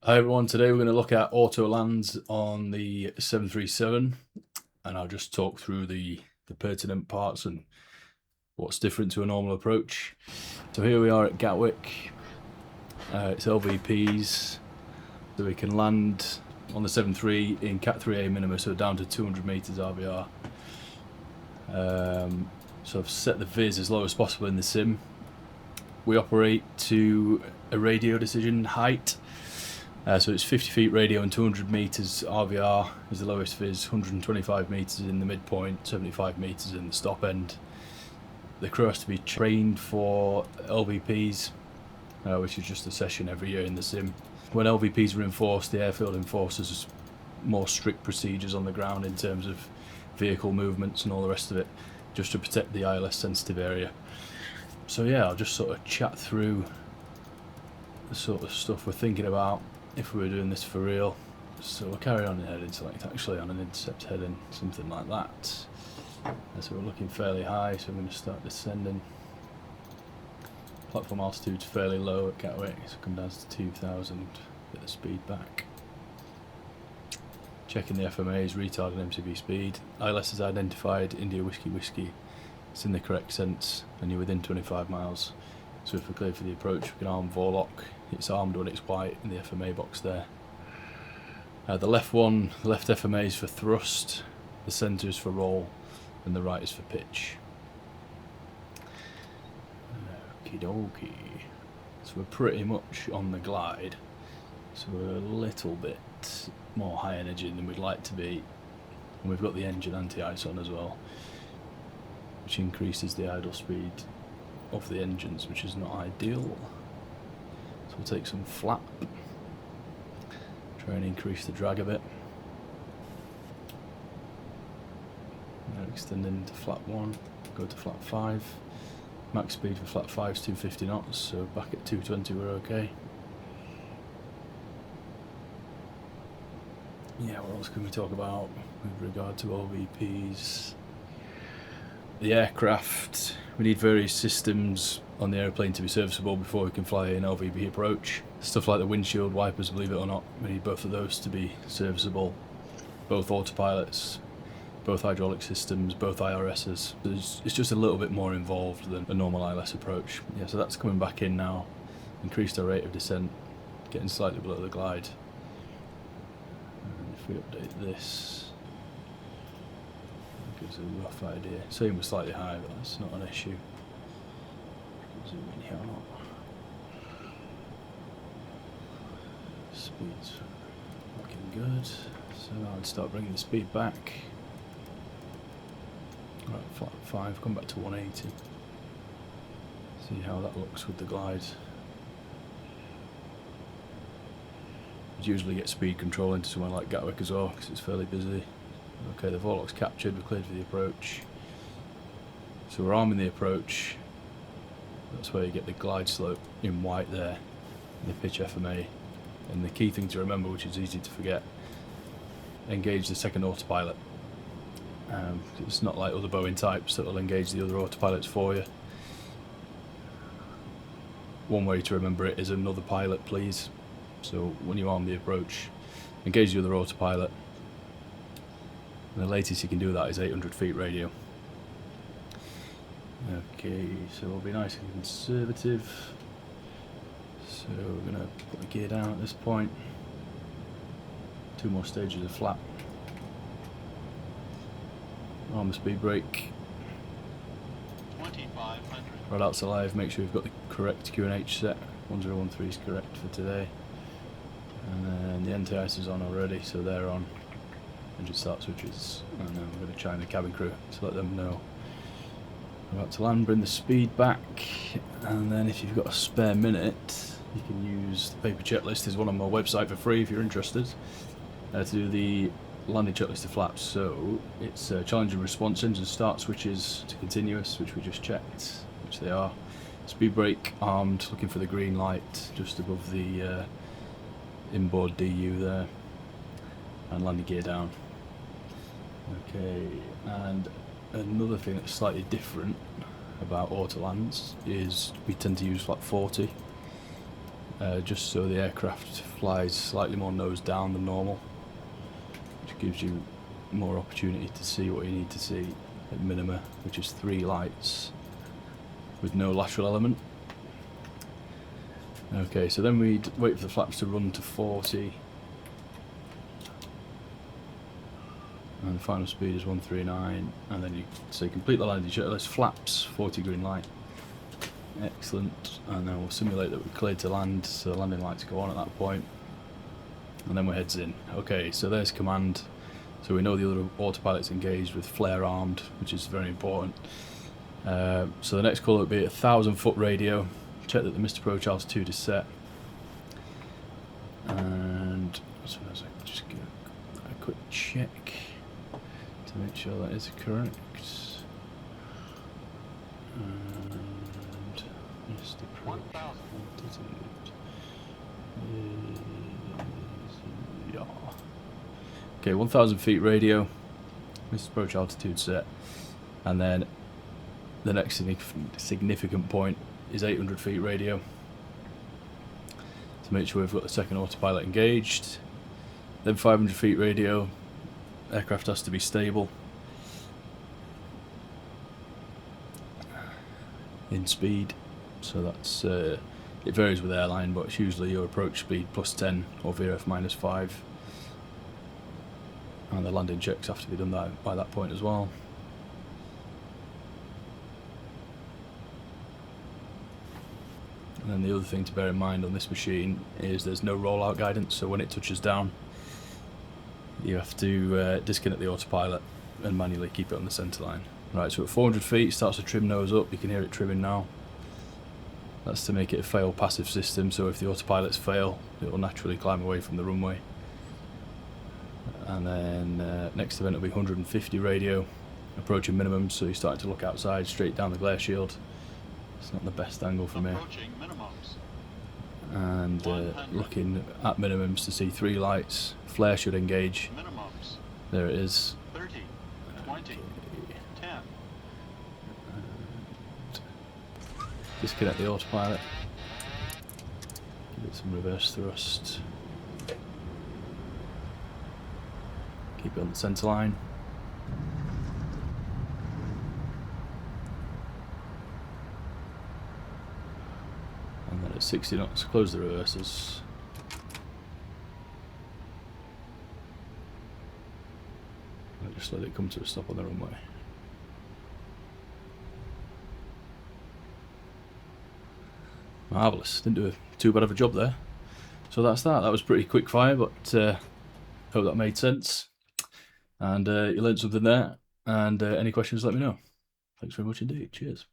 Hi everyone, today we're going to look at Autolands on the 737 and I'll just talk through the pertinent parts and what's different to a normal approach. So here we are at Gatwick, it's LVPs, so we can land on the 73 in Cat 3A minima, so down to 200 metres RVR. So I've set the viz as low as possible in the sim. We operate to a radio decision height. So it's 50 feet radio and 200 metres RVR is the lowest viz, 125 metres in the midpoint, 75 metres in the stop end. The crew has to be trained for LVPs, which is just a session every year in the sim. When LVPs are enforced, the airfield enforces more strict procedures on the ground in terms of vehicle movements and all the rest of it, just to protect the ILS sensitive area. So yeah, I'll just sort of chat through the sort of stuff we're thinking about if we were doing this for real. So we'll carry on in heading select, actually on an intercept heading, something like that. So we're looking fairly high, so I'm going to start descending. Platform altitude's fairly low at Gatwick, so come down to 2000, get the speed back. Checking the FMAs, retard and MCV speed. ILS is identified, India Whiskey Whiskey. It's in the correct sense, and you're within 25 miles. So if we're clear for the approach, we can arm Vorlock. It's armed when it's white in the FMA box there. The left FMA is for thrust, the centre is for roll, and the right is for pitch. Okie dokie. So we're pretty much on the glide. So we're a little bit more high energy than we'd like to be. And we've got the engine anti-ice on as well, which increases the idle speed of the engines, which is not ideal. So we'll take some flap, try and increase the drag a bit. Now extend into flap 1, go to flap 5. Max speed for flap 5 is 250 knots, so back at 220 we're okay. Yeah, what else can we talk about with regard to LVPs? The aircraft, we need various systems on the airplane to be serviceable before we can fly an LVP approach. Stuff like the windshield wipers, believe it or not, we need both of those to be serviceable. Both autopilots, both hydraulic systems, both IRSs. It's just a little bit more involved than a normal ILS approach. Yeah, so that's coming back in now. Increased our rate of descent, getting slightly below the glide. And if we update this, gives a rough idea. Same was slightly higher, but that's not an issue. Zoom in here or not. Speed's looking good. So I'd start bringing the speed back. Right, flat 5, come back to 180. See how that looks with the glide. You'd usually get speed control into somewhere like Gatwick as well, because it's fairly busy. Okay, the Vorlock's captured, we're cleared for the approach. So we're arming the approach. That's where you get the glide slope in white there, the pitch FMA. And the key thing to remember, which is easy to forget, engage the second autopilot. It's not like other Boeing types that will engage the other autopilots for you. One way to remember it is another pilot, please. So when you arm the approach, engage the other autopilot. And the latest you can do that is 800 feet radio. Okay, so we'll be nice and conservative. So we're going to put the gear down at this point. 2 more stages of flap. Arm the speed brake. 2500. Right out to live, make sure you've got the correct QNH set. 1013 is correct for today. And then the anti-ice is on already, so they're on. Engine start switches, and then we're going to chime the cabin crew to let them know we're about to land. Bring the speed back, and then if you've got a spare minute, you can use the paper checklist. There's one on my website for free if you're interested, to do the landing checklist of flaps. So it's challenge and response, engine start switches to continuous, which we just checked, which they are. Speed brake armed, looking for the green light just above the inboard DU there, and landing gear down. Okay, and another thing that's slightly different about Autolands is we tend to use flap 40. just so the aircraft flies slightly more nose down than normal, which gives you more opportunity to see what you need to see at minima, which is 3 lights with no lateral element. Okay, so then we'd wait for the flaps to run to 40, and the final speed is 139, and then you say complete the landing checklist, flaps, 40 green light. Excellent, and then we'll simulate that we're cleared to land, so the landing lights go on at that point, and then we're heads in. Okay, so there's command, so we know the other autopilot's engaged with flare armed, which is very important. So the next call would be a 1,000-foot radio. Check that the missed approach altitude is set, and so I just give a quick check to make sure that is correct. And missed approach altitude is, yeah. Okay, 1,000 feet radio, missed approach altitude set, and then the next significant point is 800 feet radio to make sure we've got the second autopilot engaged. Then 500 feet radio, aircraft has to be stable in speed, so that's it varies with airline, but it's usually your approach speed plus 10 or VRF minus 5, and the landing checks have to be done by that point as well. And then the other thing to bear in mind on this machine is there's no rollout guidance, so when it touches down you have to disconnect the autopilot and manually keep it on the centre line. Right, so at 400 feet it starts to trim nose up, you can hear it trimming now. That's to make it a fail passive system, so if the autopilots fail it will naturally climb away from the runway. And then next event will be 150 radio, approaching minimum, so you're starting to look outside straight down the glare shield. It's not the best angle for me. And looking at minimums to see 3 lights. Flare should engage. Minimums. There it is. 30, 20, 10. Disconnect the autopilot. Give it some reverse thrust. Keep it on the centre line. And then at 60 knots, close the reversers. And just let it come to a stop on the runway. Marvellous, didn't do too bad of a job there. So that's that. That was pretty quick fire, but hope that made sense. And you learned something there. And any questions, let me know. Thanks very much indeed. Cheers.